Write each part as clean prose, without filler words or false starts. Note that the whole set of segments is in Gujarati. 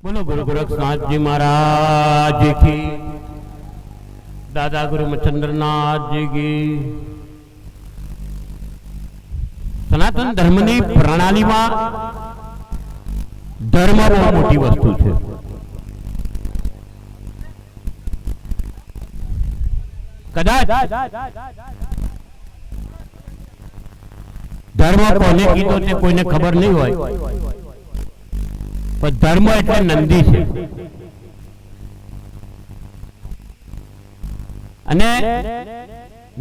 बोलो गुरु गोरखनाथ जी महाराज की, दादा गुरु मचंद्रनाथ जी की। सनातन धर्मनी प्रणालीમાં ધર્મ બહુ મોટી વસ્તુ છે। કદાચ ધર્મ કોને કીધો તે કોઈને ખબર નહીં હોય, પણ ધર્મ એટલે નંદી છે। અને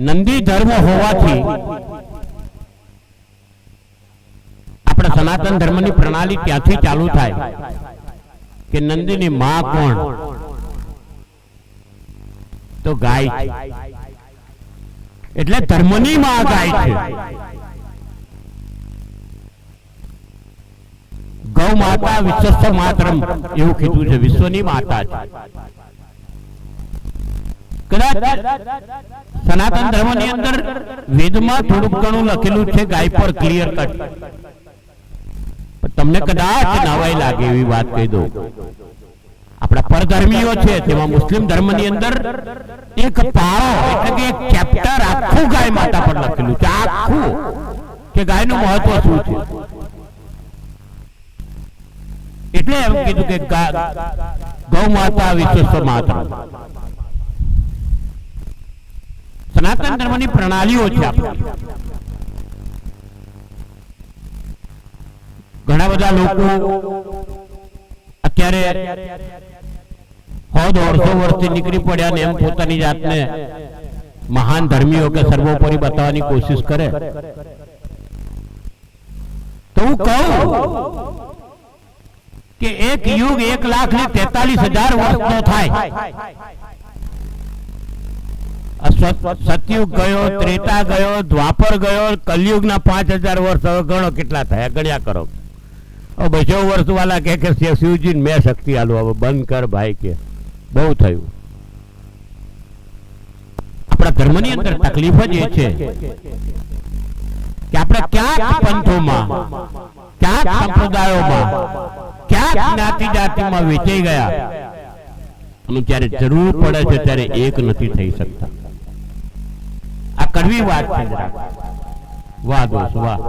નંદી ધર્મ હોવાથી આપણા સનાતન ધર્મની પ્રણાલી ત્યાંથી ચાલુ થાય કે નંદીની માં કોણ, તો ગાય છે। એટલે ધર્મની માં ગાય છે। ગૌ માતા વિશ્વસ્થ માતરમ એવું કીધું છે, વિશ્વની માતા છે। કદાચ સનાતન ધર્મની અંદર વેદમાં થોડુંક ઘણું લખેલું છે ગાય પર ક્લિયર કટ, તમને કદાચ નવાઈ લાગે એવી વાત કહી દઉં। આપણા પરધર્મીઓ છે તેમાં મુસ્લિમ ધર્મની અંદર એક પાળો એટલે કે એક ચેપ્ટર આખું ગાય માતા પર લખેલું છે, આખું કે ગાયનું મહત્વ શું છે। એટલે એમ કીધું કે ગૌ માતા વિશ્વસ્થ માતરમ। સનાતન ધર્મની પ્રણાલીઓ છે આપણી। ઘણા બધા લોકો અત્યારે 100-150 વર્ષથી નીકળી પડ્યા ને એમ પોતાની જાતને મહાન ધર્મીઓ કે સર્વોપરી બતાવવાની કોશિશ કરે, તો હું કહું કે એક યુગ 1,43,000 વર્ષનો થાય। સતયુગ ગયો, ત્રેતા ગયો, દ્વાપર ગયો, કલયુગના 5,000 વર્ષ હવે ગણો કેટલા થયા, ગણ્યા કરો। 200 વર્ષ વાળા કે શિવજી મેં શક્તિ આલો, હવે બંધ કર ભાઈ, કે બહુ થયું। આપણા ધર્મની અંદર તકલીફ જ એ છે કે આપણે ક્યાંક પંથોમાં, ક્યાંક સંપ્રદાયોમાં, ક્યાંક જ્ઞાતિ જાતિમાં વેચાઈ ગયા અને જ્યારે જરૂર પડે છે ત્યારે એક નથી થઈ શકતા। આ કડવી વાત છે જરા। વાહ દોસ્ત વાહ,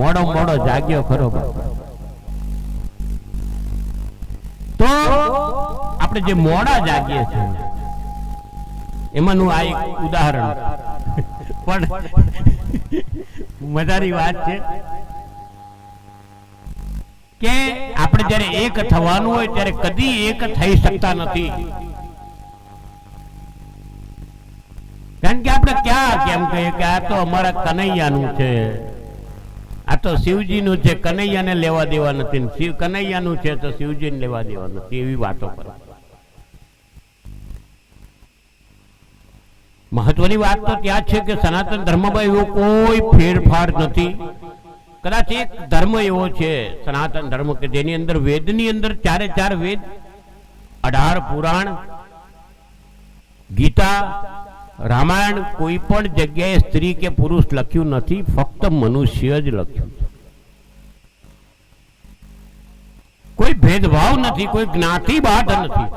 મોડો મોડો જાગ્યો ખરો। તો આપણે જે મોડા જાગીએ છીએ એમાંનું આ એક ઉદાહરણ પણ મજાની વાત છે કે આપણે જ્યારે એક થવાનું હોય ત્યારે કદી એક થઈ શકતા નથી। કારણ કે આપણે ક્યાં કેમ કહીએ કે આ તો અમારા કનૈયાનું છે, આ તો શિવજીનું છે, કનૈયાને લેવા દેવા નથી, શિવ કનૈયાનું છે તો શિવજીને લેવા દેવા નથી, એવી વાતો કરે। મહત્વની વાત તો ત્યાં છે કે સનાતન ધર્મમાં એવો કોઈ ફેરફાર નથી। કદાચ એક ધર્મ એવો છે સનાતન ધર્મ કે જેની અંદર વેદની અંદર 4 વેદ, 18 પુરાણ, ગીતા, રામાયણ કોઈ પણ જગ્યાએ સ્ત્રી કે પુરુષ લખ્યું નથી, ફક્ત મનુષ્ય જ લખ્યું છે। કોઈ ભેદભાવ નથી, કોઈ જ્ઞાતિવાદ નથી।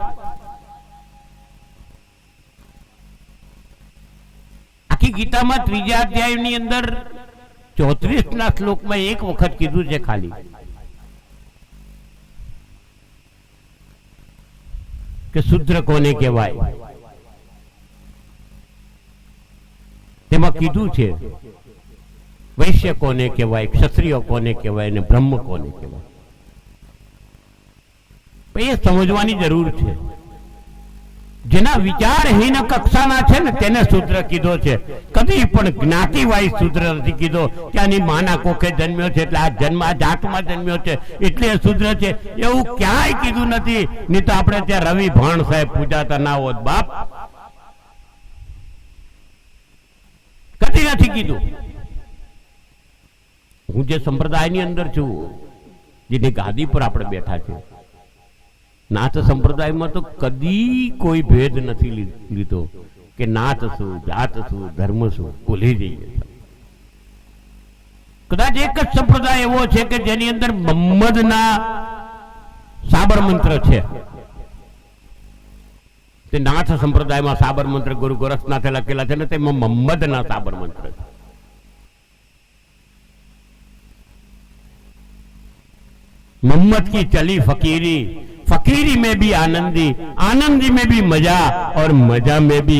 આખી ગીતામાં 3જા અધ્યાયની અંદર 34ના શ્લોકમાં એક વખત કીધું છે ખાલી કે શુદ્ર કોને કહેવાય। તેમાં કીધું છે વૈશ્ય કોને કહેવાય, ક્ષત્રિય કોને કહેવાય અને બ્રહ્મ કોને કહેવાય। એ સમજવાની જરૂર છે। જેના વિચારહીન કક્ષાના છે ને તેને શુદ્ર કીધો છે, કદી પણ જ્ઞાતિવાઇઝ શુદ્ર નથી કીધો કે આની માના કોખે જન્મ્યો છે એટલે આ જન્મ આ જાતમાં જન્મ્યો છે એટલે શુદ્ર છે, એવું ક્યાંય કીધું નથી। નહીં તો આપણે ત્યાં રવિ ભાણ સાહેબ પૂજાતા ના હોત બાપ, કદી નથી કીધું। હું જે સંપ્રદાયની અંદર છું, જેની ગાદી પર આપણે બેઠા છે, નાથ સંપ્રદાયમાં તો કદી કોઈ ભેદ નથી લીધો કે નાથ શું, જાત શું, ધર્મ શું, ભૂલી જઈએ। કદાચ એક જ સંપ્રદાય એવો છે કે જેની અંદર મોહમ્મદના સાબર મંત્ર છે. તે નાથ સંપ્રદાયમાં સાબર મંત્ર ગુરુ ગોરખનાથે લખેલા છે ને તેમાં મોહમ્મદના સાબર મંત્ર છે. मोहम्मद की चली फकीरी, फकीरी में भी आनंदी, आनंदी में भी मजा और मजा में भी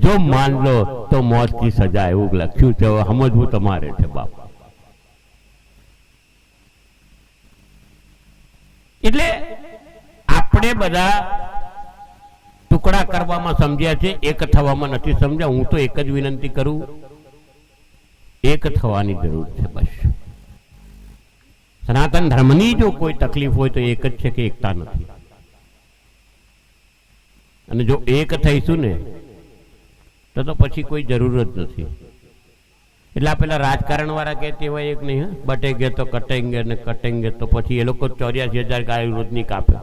जो मान लो तो मौत की सजा. એવું લખ્યું છે. સમજવું તમારે છે બાપ. એટલે આપણે બધા ટુકડા કરવામાં સમજ્યા છે, એક થવામાં નથી સમજ્યા. હું તો એક જ વિનંતી કરું, એક થવાની જરૂર છે બસ. સનાતન ધર્મની જો કોઈ તકલીફ હોય તો એક જ છે કે એકતા નથી. અને જો એક થઈશું ને તો પછી કોઈ જરૂર જ નથી. એટલે આ પેલા રાજકારણ વાળા કહેતી હોય એક નહીં, બટેગે તો કટેંગે ને કટેંગે તો પછી એ લોકો 84,000 ગાય રોજની કાપે.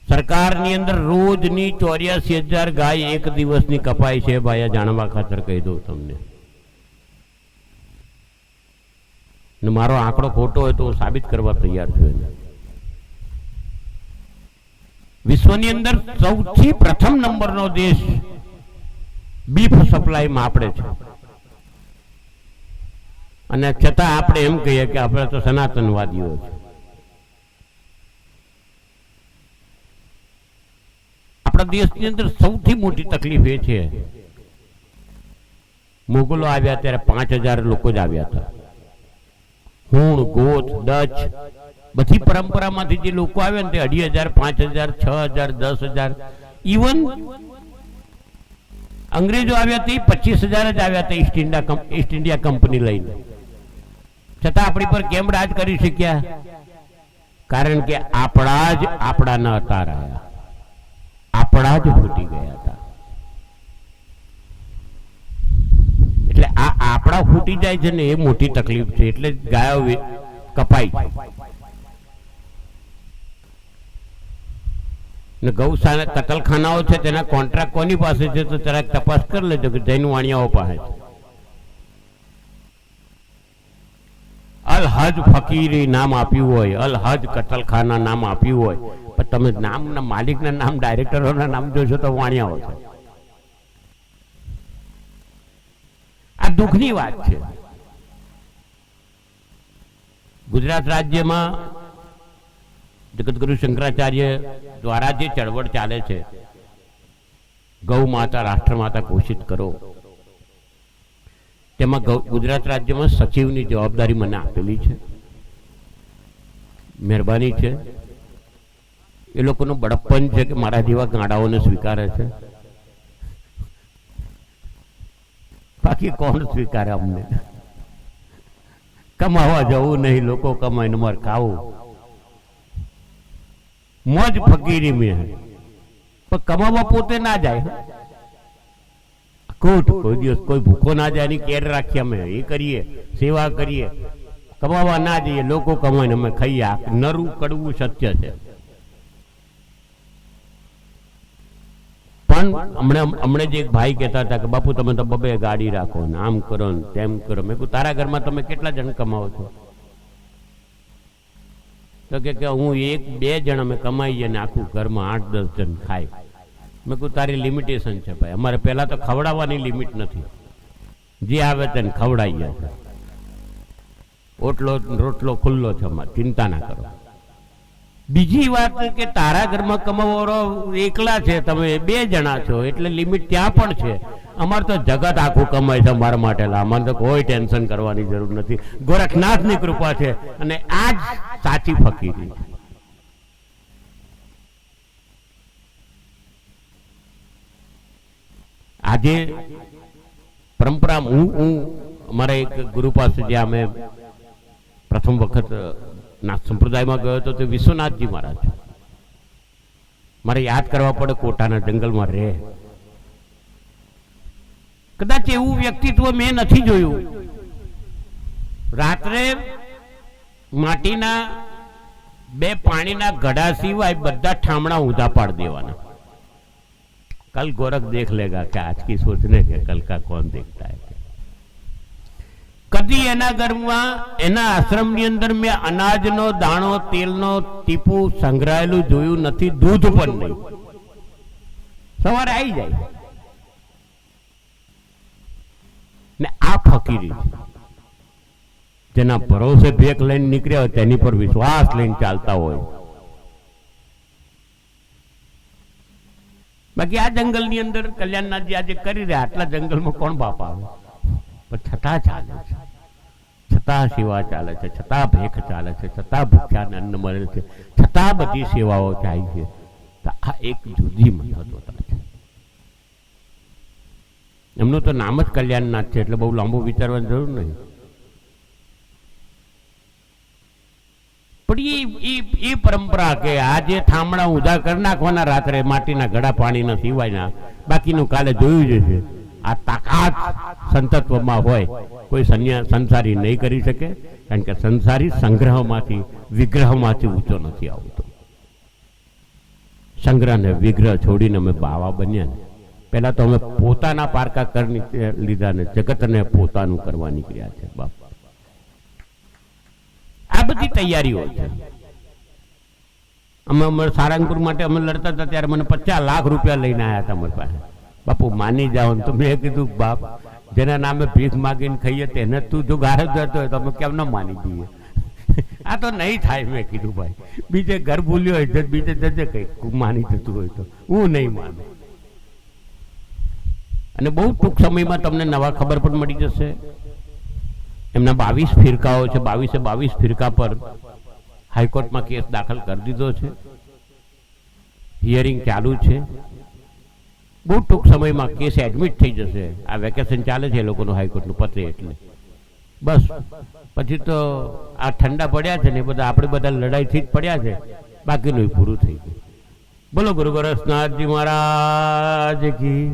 સરકારની અંદર રોજની 84,000 ગાય એક દિવસની કપાય છે ભાઈ. જાણવા ખાતર કહી દઉં તમને. મારો આંકડો ખોટો હોય તો સાબિત કરવા તૈયાર છું. વિશ્વની અંદર સૌથી પ્રથમ નંબરનો દેશ બીફ સપ્લાયમાં આપણે છે. અને છતાં આપણે એમ કહીએ કે આપણે તો સનાતનવાદીઓ છે. આપણા દેશની અંદર સૌથી મોટી તકલીફ એ છે, મુગલો આવ્યા ત્યારે 5,000 લોકો જ આવ્યા હતા. હુણ, ગોથ, ડચ બધી પરંપરામાંથી જે લોકો આવે ને તે 2,500, 5,000, 6,000, 10,000. ઇવન અંગ્રેજો આવ્યા તે 25,000 જ આવ્યા હતા ઈસ્ટ ઇન્ડિયા કંપની લઈને. છતાં આપણી પર કેમ રાજ કરી શક્યા? કારણ કે આપણા જ આપણાના અતાર આવ્યા, આપણા જ ફૂટી ગયા હતા. એટલે આ આપણા ફૂટી જાય છે ને એ મોટી તકલીફ છે. એટલે ગાયો કપાઈ ને ગૌશાળા કતલખાનાઓ છે તેના કોન્ટ્રાક્ટ કોની પાસે છે તો જરાક તપાસ કરી લેજો કે જૈન વાણિયાઓ પાસે. અલ હજ ફકીરી નામ આપ્યું હોય, અલ હજ કતલખાના નામ આપ્યું હોય, પણ તમે નામના માલિકના નામ, ડાયરેક્ટરોના નામ જોશો તો વાણિયાઓ છે. આ દુઃખની વાત છે. ગુજરાત રાજ્યમાં જગતગુરુ શંકરાચાર્ય દ્વારા જે ચળવળ ચાલે છે, ગૌ માતા રાષ્ટ્રમાતા ઘોષિત કરો, તેમાં ગુજરાત રાજ્યમાં સચિવની જવાબદારી મને આપેલી છે. મહેરબાની છે. એ લોકોનું બળપણ છે કે મારા જેવા ગાડાઓને સ્વીકારે છે. બાકી કોણ સ્વીકારે અમને? કમાવા જવું નહીં, લોકો કમાઈને માર ખાવું, મોજ ફકીરી મેં. પણ કમાવા પોતે ના જાય. કોઈ દિવસ કોઈ ભૂખો ના જાય એની કેર રાખીએ અમે. એ કરીએ, સેવા કરીએ, કમાવા ના જઈએ, લોકો કમાઈને અમે ખાઈએ. નરું કડવું સત્ય છે. પણ હમણે જે એક ભાઈ કહેતા હતા કે બાપુ તમે તો બબે ગાડી રાખો ને આમ કરો ને તેમ કરો. મેં કહ્યું તારા ઘરમાં તમે કેટલા જણ કમાવો છો? તો કે હું 1-2 જણ અમે કમાઈએ ને આખું ઘરમાં 8-10 જણ ખાય. મેં કહ્યું તારી લિમિટેશન છે ભાઈ. અમારે પહેલા તો ખવડાવવાની લિમિટ નથી. જે આવે તેને ખવડાવીએ. ઓટલો રોટલો ખુલ્લો છે અમારે, ચિંતા ના કરો. બીજી વાત કે તારા ઘરમાં કમાવાળો એકલા છે, તમે 2 જણા છો એટલે લિમિટ ત્યાં પણ છે. અમારે તો જગત આખું કમાય છે અમારા માટે. અમારે તો કોઈ ટેન્શન કરવાની જરૂર નથી. ગોરખનાથની કૃપા છે અને આ જ સાચી ફકીરી. આજે પરંપરા હું અમારા એક ગુરુ પાસે જ્યાં અમે પ્રથમ વખત નાથ સંપ્રદાયમાં ગયો હતો તે વિશ્વનાથજી મહારાજ. મારે યાદ કરવા પડે, કોટાના જંગલમાં રહે. કદાચ એવું વ્યક્તિત્વ મેં નથી જોયું. રાત્રે માટીના 2 પાણીના ગઢા સિવાય બધા ઠામણા ઊંધા પાડી દેવાના. कल गोरख देख लेगा कि आज की सोचने के कल का कौन देखता है. કદી એના ઘરમાં એના આશ્રમની અંદર મેં અનાજનો દાણો તેલનો ટીપું સંગ્રહાયેલું જોયું નથી, દૂધ પણ નહીં. સવારે આવી જાય ને આ ફકીરી જેના ભરોસે ભેખ લઈને નીકળ્યા હોય તેની પર વિશ્વાસ લઈને ચાલતા હોય. બાકી આ જંગલની અંદર કલ્યાણનાથજી આજે કરી રહ્યા, આટલા જંગલમાં કોણ બાપ આવે? પણ છતાં ચાલે છે, છતાં સેવા ચાલે છે, છતાં ભેખ ચાલે છે, છતાં ભૂખ્યાને અન્ન મળે છે, છતાં બધી સેવાઓ થાય છે. તો આ એક જુદી મહત્વતા છે. એમનું તો નામ જ કલ્યાણનાથ છે, એટલે બહુ લાંબુ વિચારવાની જરૂર નહીં. પણ એ પરંપરા કે આજે થાંભળા ઊંધા કરી નાખવાના રાત્રે માટીના ઘડા પાણીના સિવાયના, બાકીનું કાલે જોયું જશે. આ તાકાત સંતત્વમાં હોય કોઈ સંસારી નહીં કરી શકે, કારણ કે સંસારી સંગ્રહમાંથી વિગ્રહમાંથી ઊંચો નથી આવતો. સંગ્રહ ને વિગ્રહ છોડીને અમે બાવા બન્યા. પહેલા તો અમે પોતાના પારકા કરી લીધા ને જગતને પોતાનું કરવા નીકળ્યા છે. બાપ, આ બધી તૈયારીઓ છે. અમે સારંગપુર માટે અમે લડતા હતા ત્યારે મને 50 લાખ રૂપિયા લઈને આવ્યા હતા અમારી પાસે. બાપુ માની જાઓ ને. તો મેં કીધું બાપ, જેના નામે ભીખ માગીને ખાઈએ તેને તું જો ગારે જતો હોય તો અમે કેમ ન માની દઈએ? આ તો નહીં થાય. મેં કીધું ભાઈ, બીજે ઘર ભૂલ્યો હોય બીજે જજે કઈ માની જતું હોય તો હું નહીં માનું. અને બહુ ટૂંક સમયમાં તમને નવા ખબર પણ મળી જશે. એમના 22 ફિરકાઓ છે. 22 ફિરકા પર હાઈકોર્ટમાં કેસ દાખલ કરી દીધો છે. હિયરિંગ ચાલુ છે. બહુ ટૂંક સમયમાં કેસ એડમિટ થઈ જશે. આ વેકેશન ચાલે છે એ લોકોનું, હાઈકોર્ટનું પતે એટલે બસ. પછી તો આ ઠંડા પડ્યા છે ને બધા આપણે બધા લડાઈથી જ પડ્યા છે, બાકીનું પૂરું થઈ ગયું. બોલો ગુરુ ગોરખનાથજી મહારાજ કી,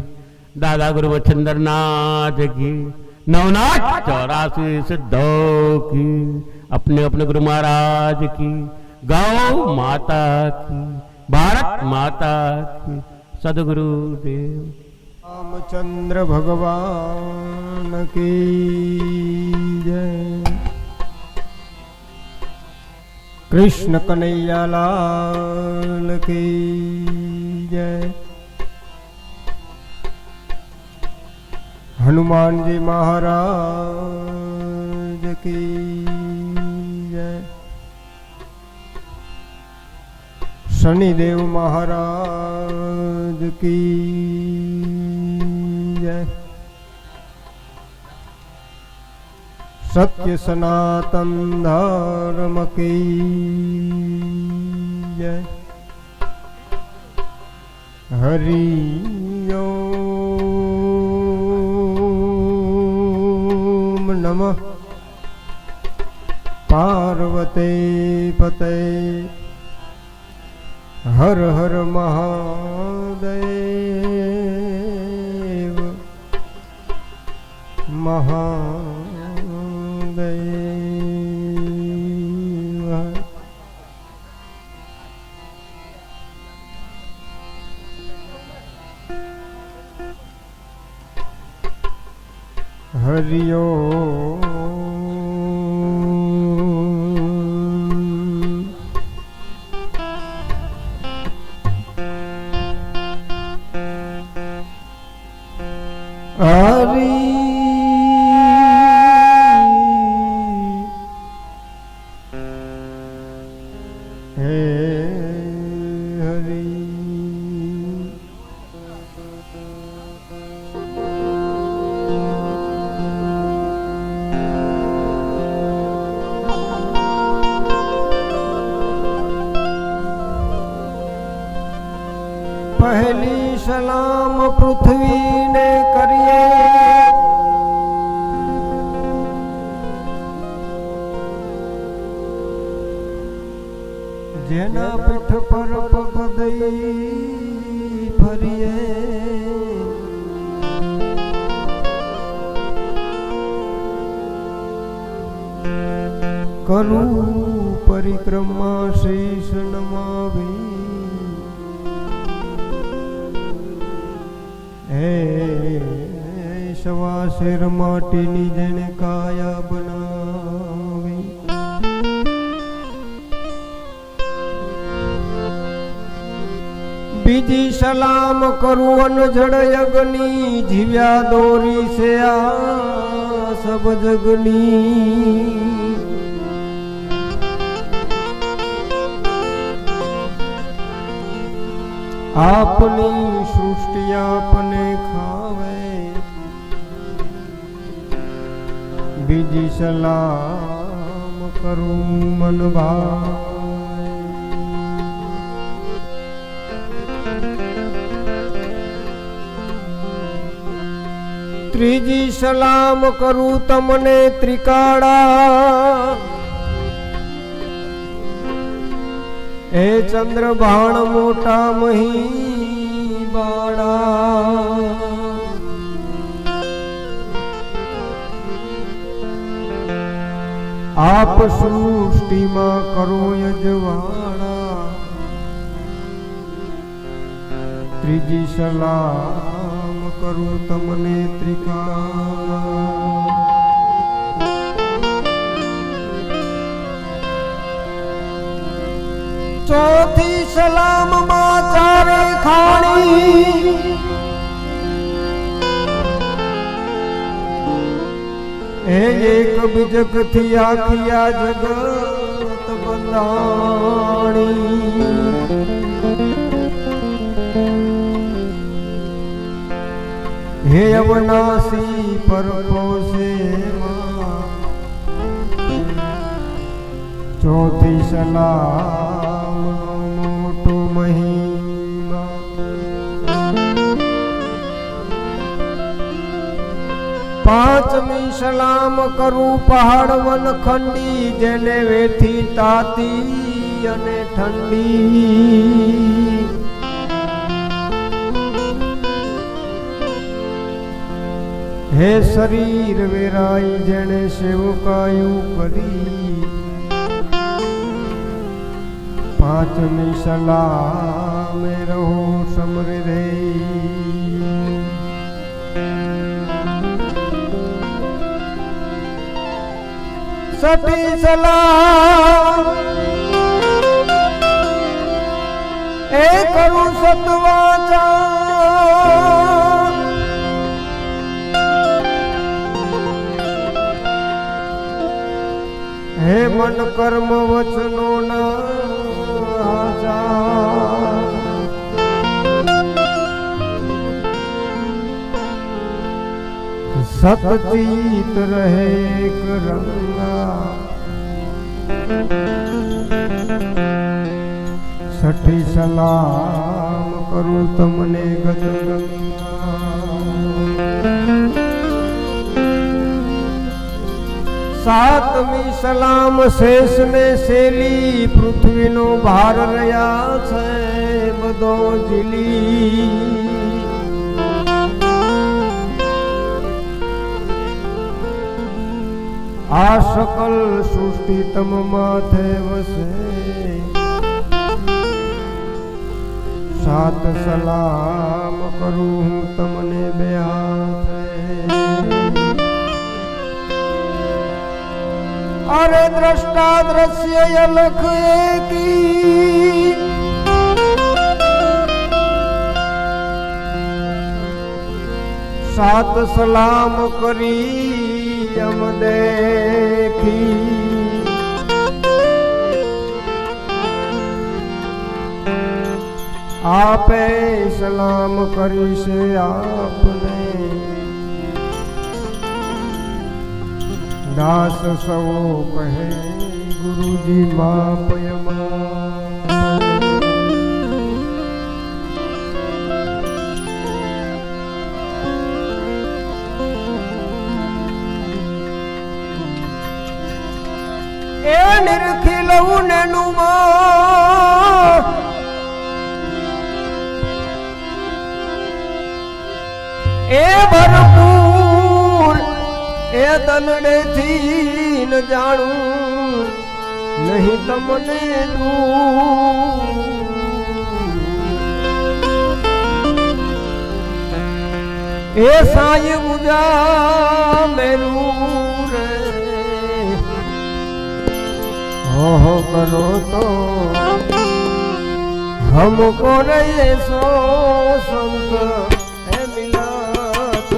દાદા ગુરુ વચંદ્રનાથ કી, 984 सिद्धों की, अपने अपने गुरु महाराज की, गौ माता की, भारत माता की, सदगुरुदेव रामचंद्र भगवान की जय, कृष्ण कन्हैया लाल की जय, हनुमान जी महाराज की जय, शनिदेव महाराज की जय, सत्य सनातन धर्म की जय, हरि ओम नमः पार्वते पते, हर हर महादेव महादेव। हरि ओम हरि हे हरि पहली सलाम पृथ्वी ने करिए, जेना पीठ पर पग दई फरिए, करूं परिक्रमा शीश नमावी, સવા શેર માટીની જેને કાયા બનાવી, બીજી સલામ કરું અનજડ યજ્ઞની, જીવ્યા દોરી છે આ સબ જગની। આપની સૃષ્ટિ આપને ખાવે, બીજી સલામ કરું મન ભાઈ। ત્રીજી સલામ કરું તમને ત્રિકાળા, હે ચંદ્રભાણ મોટા મહી બાળા। આપ સૃષ્ટિમાં કરો યજવાળા, ત્રીજી સલામ કરું તમને ત્રિકાળા। ચોથી સલામ માં ચારે ખાણી, હે એક બીજક થી આખિયા જગત બંધાણી। હે અવનાસી પર પોસે ચોથી સલામ મોટો મહિમા। પાંચમી સલામ કરું પહાડ વનખંડી, જેને વેઠી તાતી અને ઠંડી। હે શરીર વેરાઈ જેને સેવકાયું કરી, પાંચમી સલામે રહો સમરે રે। છઠ્ઠી સલામ એ કરું સતવાચા, હે મન કર્મ વચનો ના સતચિત રહે કરંગા। છઠ્ઠી સલામ કરું તમને ગત ગંગા। સાતમી સલામ શેષ ને શેલી, પૃથ્વીનો ભાર રહ્યા છે બધો ઝીલી। આ સકલ સૃષ્ટિ તમ માથે વસે, સાત સલામ કરું હું તમને બે હાથે। અરે દ્રષ્ટા દ્રશ્ય અલખ એકી, સાત સલામ કરી यम देखी। आपे सलाम करी से आपने, दास सो कहे गुरुजी माप यमा। ए निरखिलऊ नेनुमा ए भरपूर ए दलडे थी न जाणू नहीं तमने दू। ए साई जा मेरू रे हो करो तो हमको रे सो संत है मिलात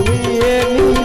એની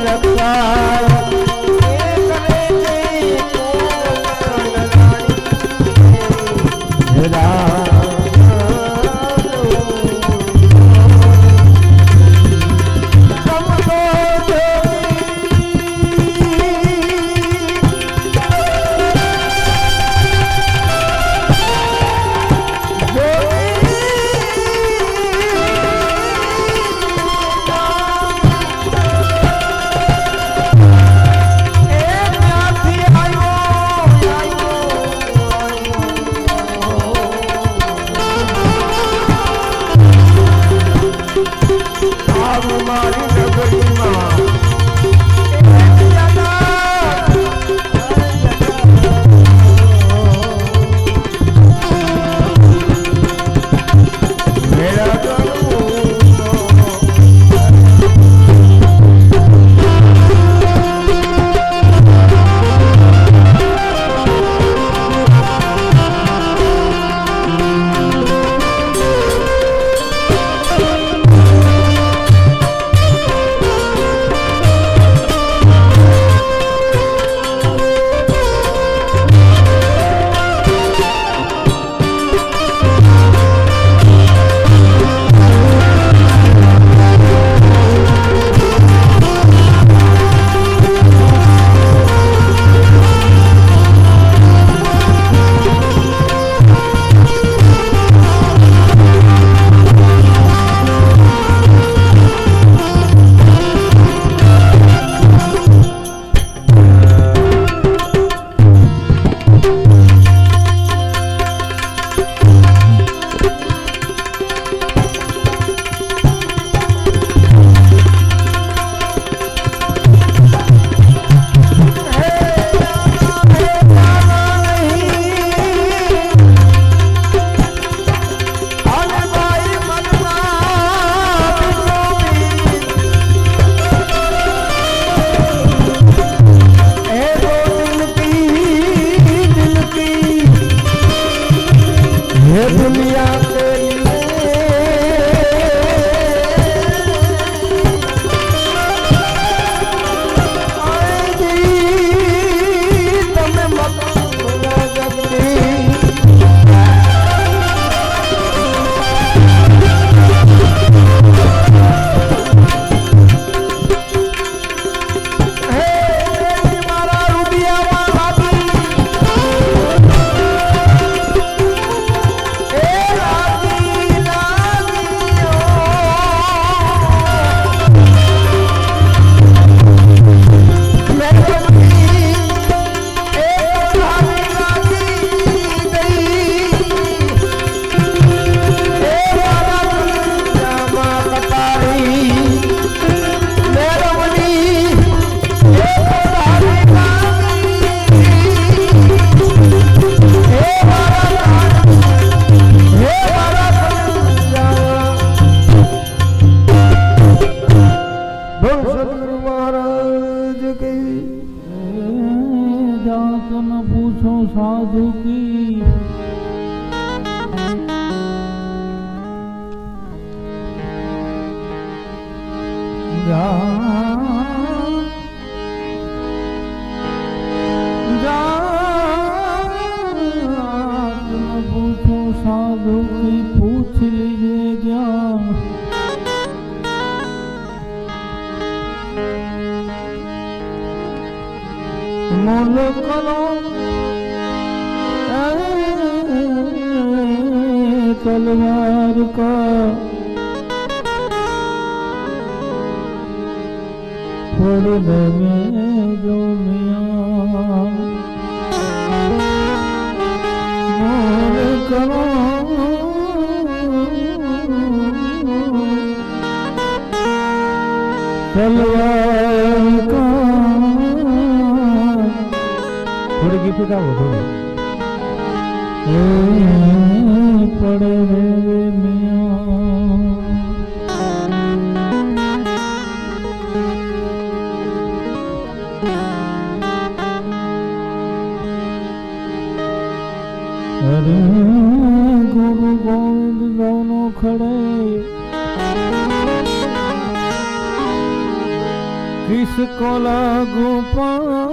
બોલ સદગુરુ મહારાજ કી जात न पूछो साधु की जात न पूछो साधु की पूछ लीजिए ज्ञान मोल करो तलवार का फोड़ में जो मियां मोल करो तलवार का थोड़ी गिफ्ट का वो थोड़ी पड़े रे मियां अरे गुरु गोविंद दोनों खड़े किसको लागू पाए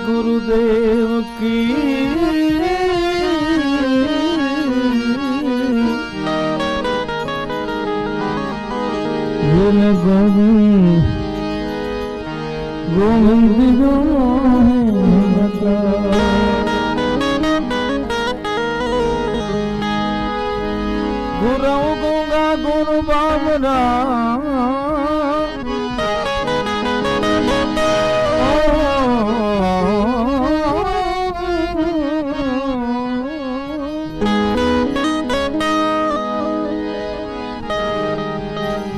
गुरुदेव की गोविंद गोविंद जो है गुरु गूंगा गुरु बाबरा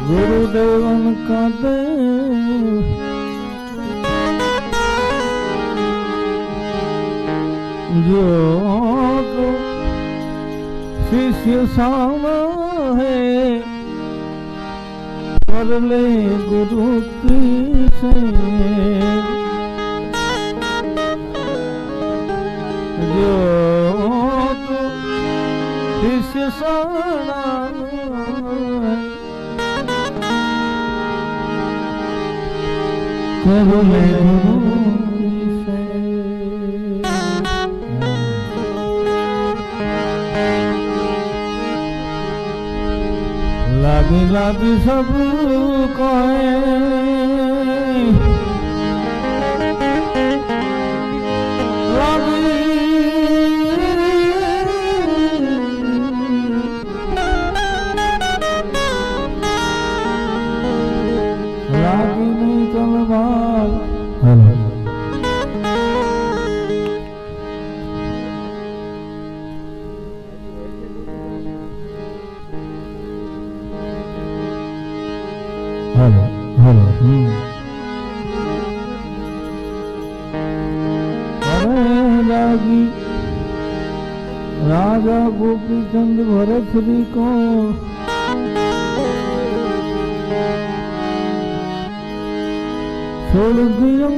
गुरुदेवन का देव जो तो शिष्य साम है कर ले गुरु की से जो तो शिष्य साम करो ले से लागी लागी सब कहे लागी नहीं तलवार हेलो हेलो लागी राजा गोपी चंद भरत श्री को छोड़ दिया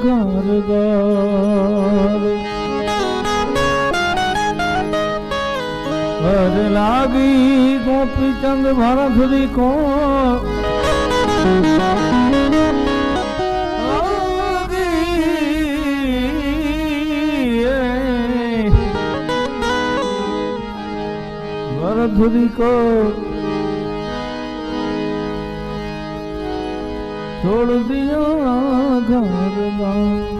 घर द्वार अरे लागी गोपी चंद भरत श्री को भरतुरी को छोड़ दिया घर द्वार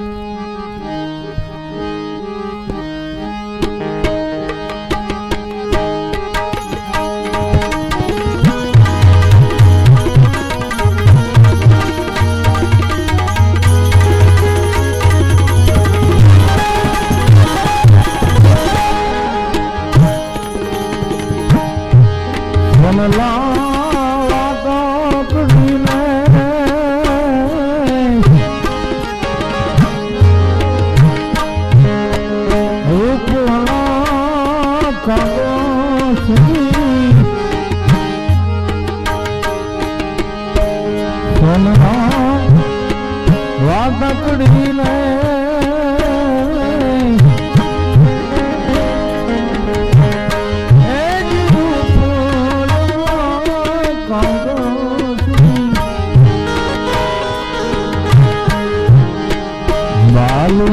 સુખી સોનના વાતકડી લે બાલુ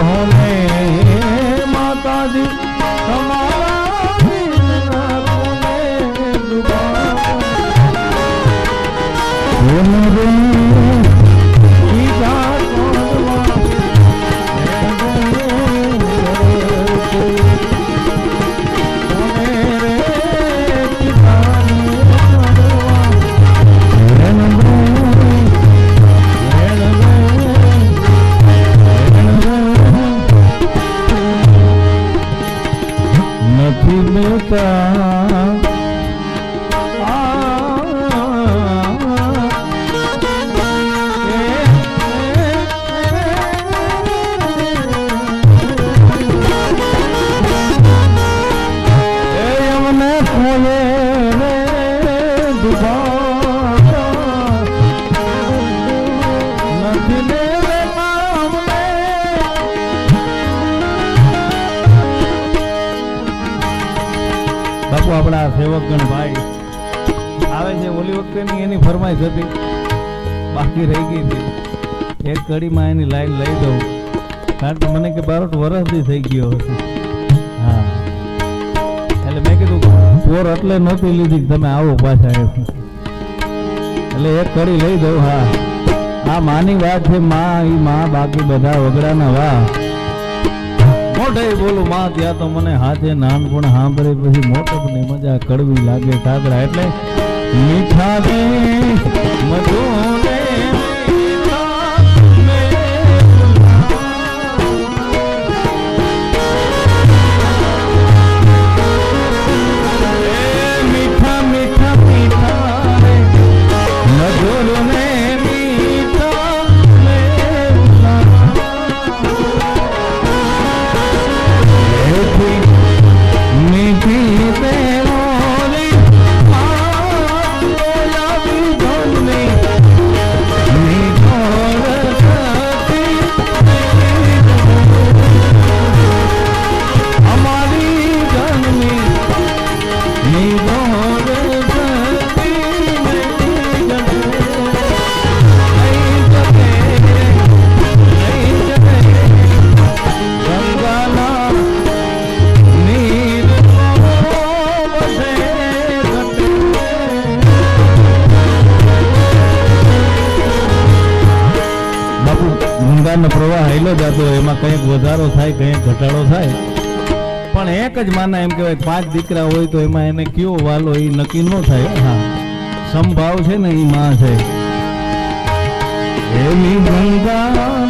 કહો ને માતાજી તમારા વિના કોને ડૂબાવો રે ઈજા કોડવા નથી બેટા અમને કોએ રે ડૂબા નથી ને બાપુ આપણા સેવકગણ ભાઈ આવે છે ઓલી વખતેની એની ફરમાઈશ હતી બાકી રહી ગઈ હતી એક કડીમાં એની લાઈન લઈ દઉં કારણ કે મને કે 12 વર્ષથી થઈ ગયો હતો હા એટલે મેં કીધું પોર એટલે નહોતી લીધી તમે આવો પાછા એટલે એક કડી લઈ દઉં હા આ માની વાત છે માં ઈ માં બાકી બધા વગડાના વાહ મોઢે બોલું માં ત્યાં તો મને હાથે નાનપણ સાંભળે પછી મોટપની મજા કડવી લાગે કાગડા એટલે મીઠા ને મધુ ને મીઠા મીઠા મીઠા ને મધુર ને મીઠા ને મીઠી દેવોલી અમારી જન્મી ગંગાનો પ્રવાહ હેલો જતો એમાં કંઈક વધારો થાય કંઈક ઘટાડો થાય પણ એક જ માના એમ કહેવાય 5 દીકરા હોય તો એમાં એને કયો વાલો એ નક્કી ન થાય હા સંભાવ છે ને એ માં છે એની ગંગા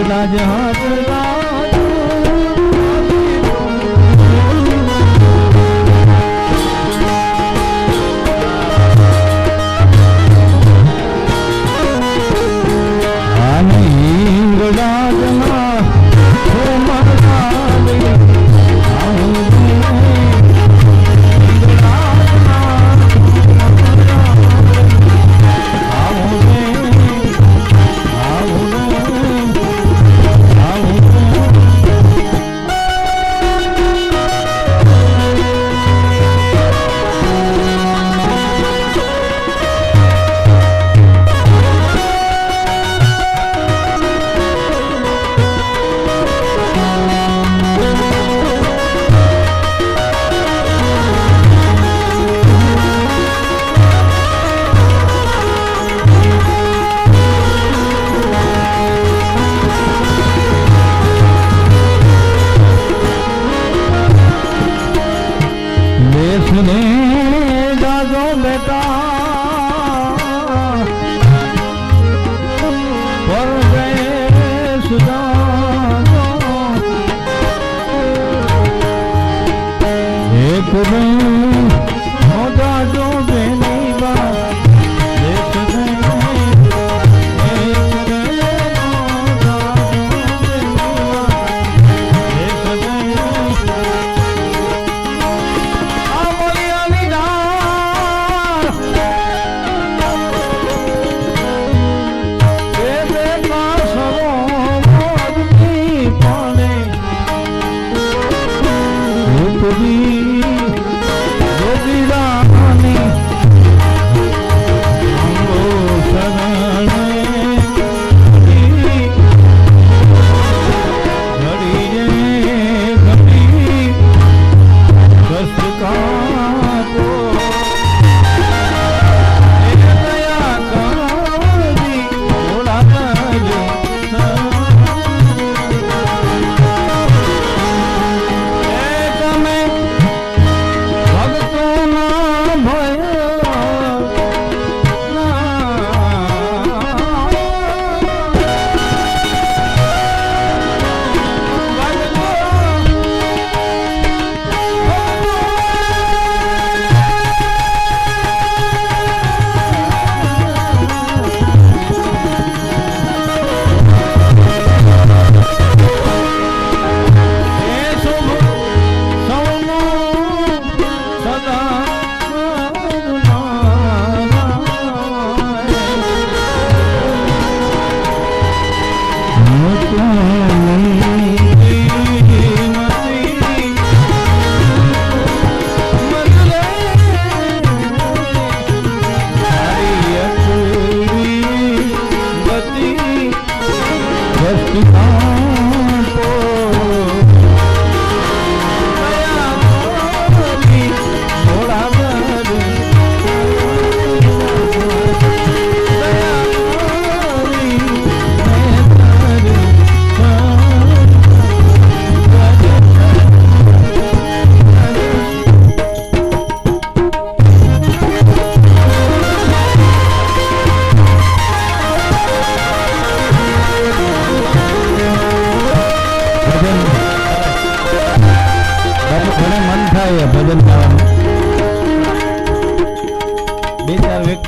રાજ હાથ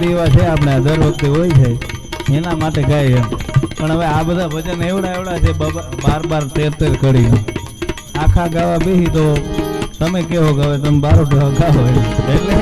એવા છે આપણે દર વખતે હોય છે એના માટે ગાય એમ. પણ હવે આ બધા ભજન એવડા છે 12 13 કડી આખા ગાવા બેહી તો તમે કેવો કે હવે તમે 12 ગાવો એટલે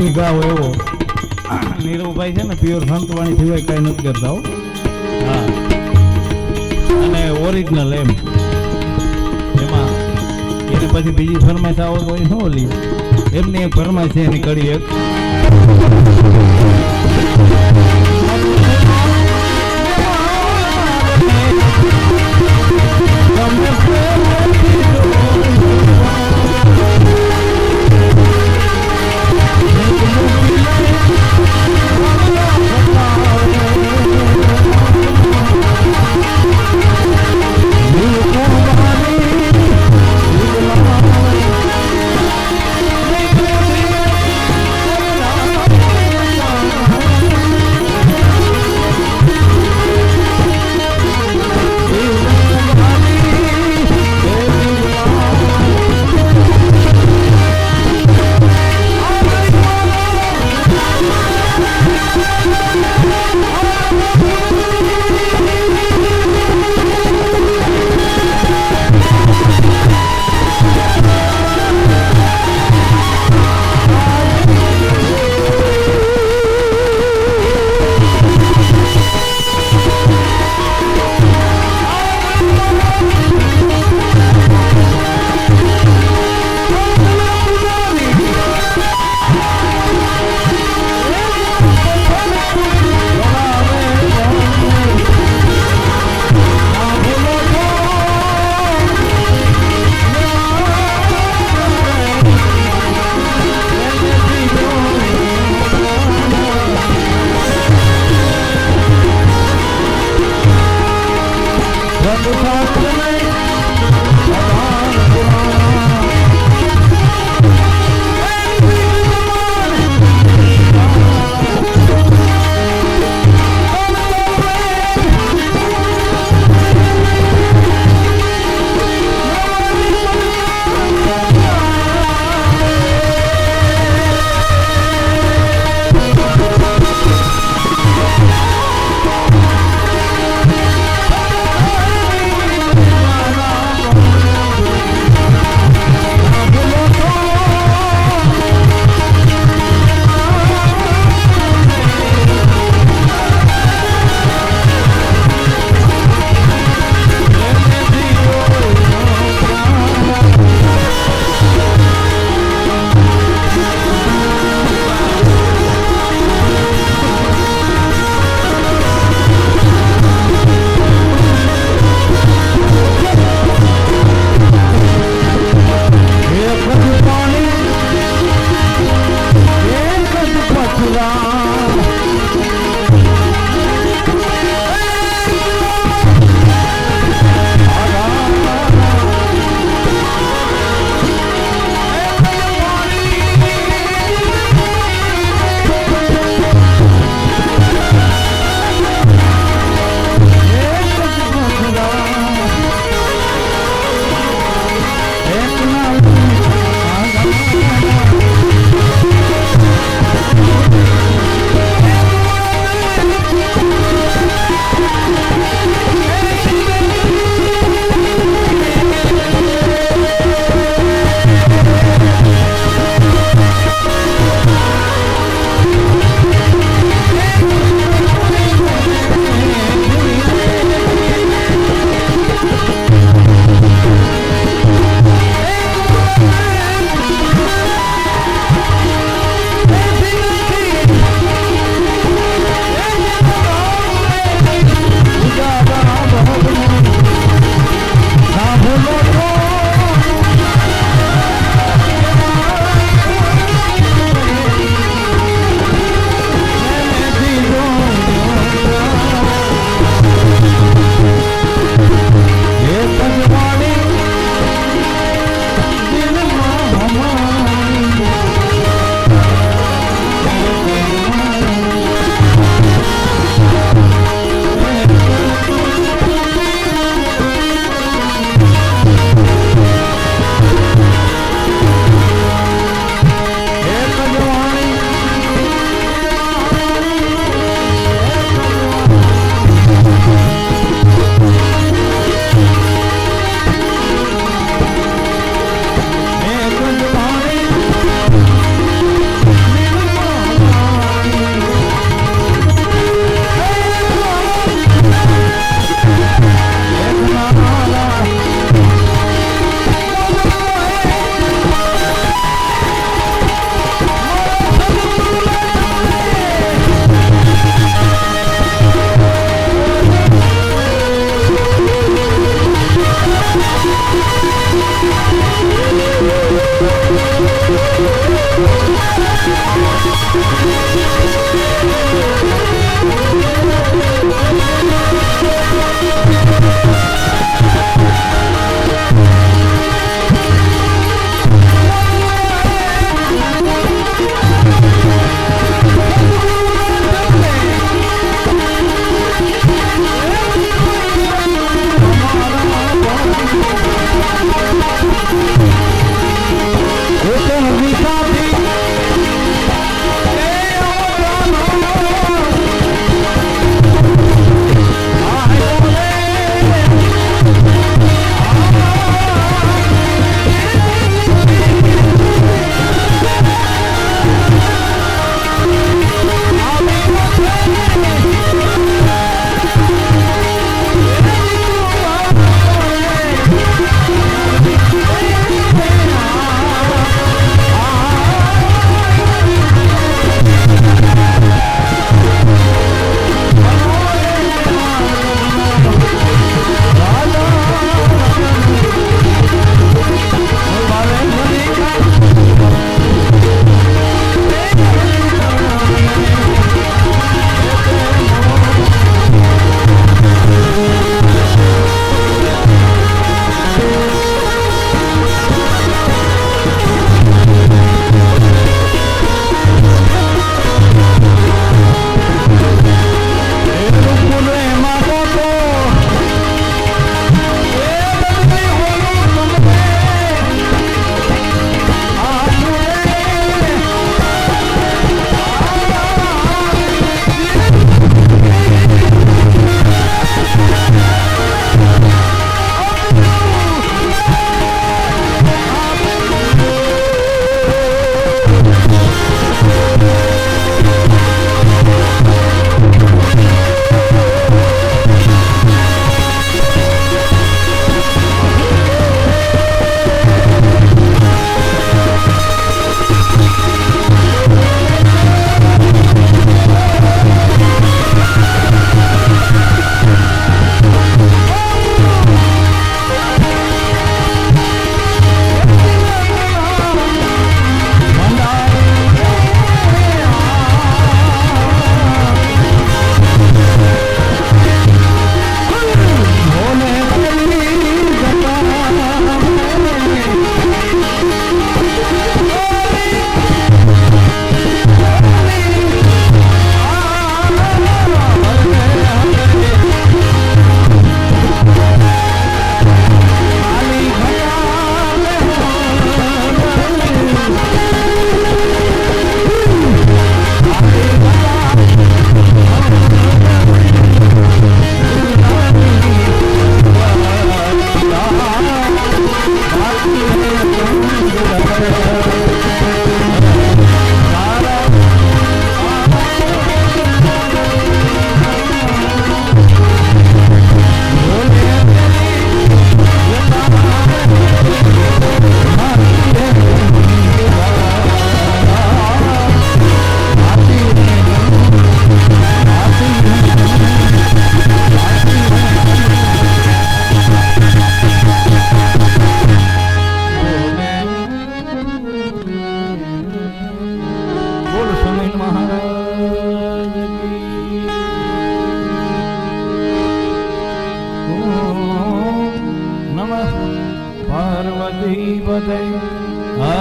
લોહી ગાવ એવો નીરવભાઈ છે ને પ્યોર સંતવાણી સિવાય કાંઈ નથી કરતા હો. હા અને ઓરિજિનલ એમ એમાં એને પછી બીજી ફરમાઈશ આવો તો એ ન ઓલી એમની એક ફરમાઈશ છે એની કડી એક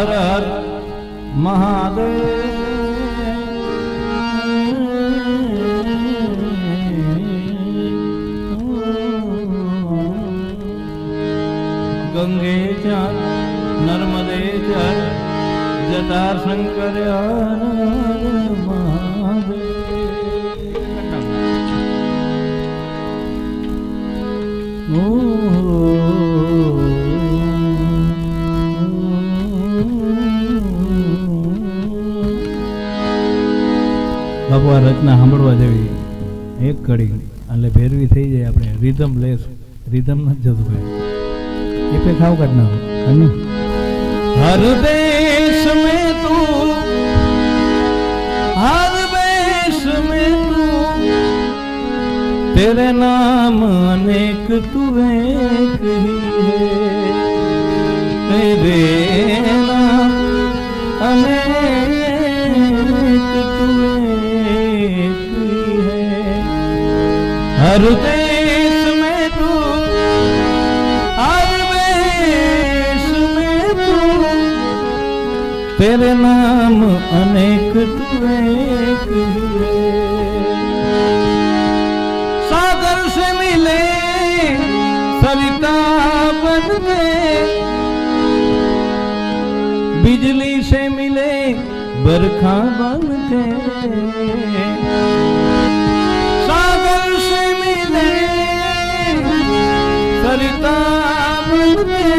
હર હર મહાદેવ ગંગે ચાર નર્મદે ચાર જટા શંકર હર હર મહાદેવ. બાપુ આ રચના સાંભળવા જેવી એક કડી એટલે ભેરવી થઈ જાય. આપણે રીધમ લેસ રીધમ નથી જતું ભાઈ એ પે ખાવ કાઢ નાખો. હર દેશ में तू हर देश में तू तेरे नाम अनेक तू एक ही है तेरे नाम अनेक तू एक ही है हर देश में तू हर देश में तू तेरे नाम अनेक तू एक ही है सागर से मिले सरिता बन के बिजली से मिले बरखा बन के सागर से मिले सरिता बन के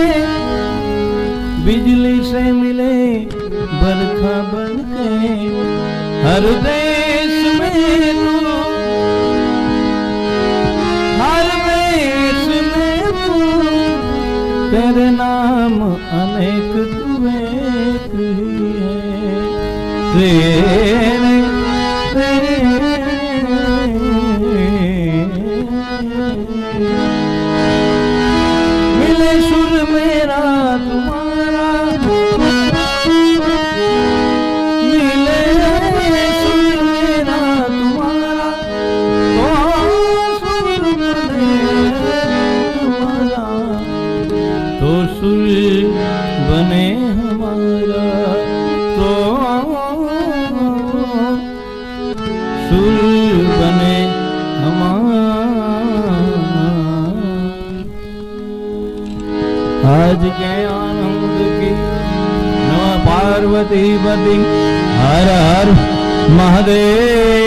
बिजली से मिले बरखा बन के हर देश में तू हर देश में तू तेरे नाम अनेक तू एक ही है तेरे मिले सुर मेरा तुम्हारा मिले सुर मेरा तुम्हारा तो सुर बने हमारा तो सुर बने हमारा आज के आनंद की नमः पार्वती पति हर हर महादेव.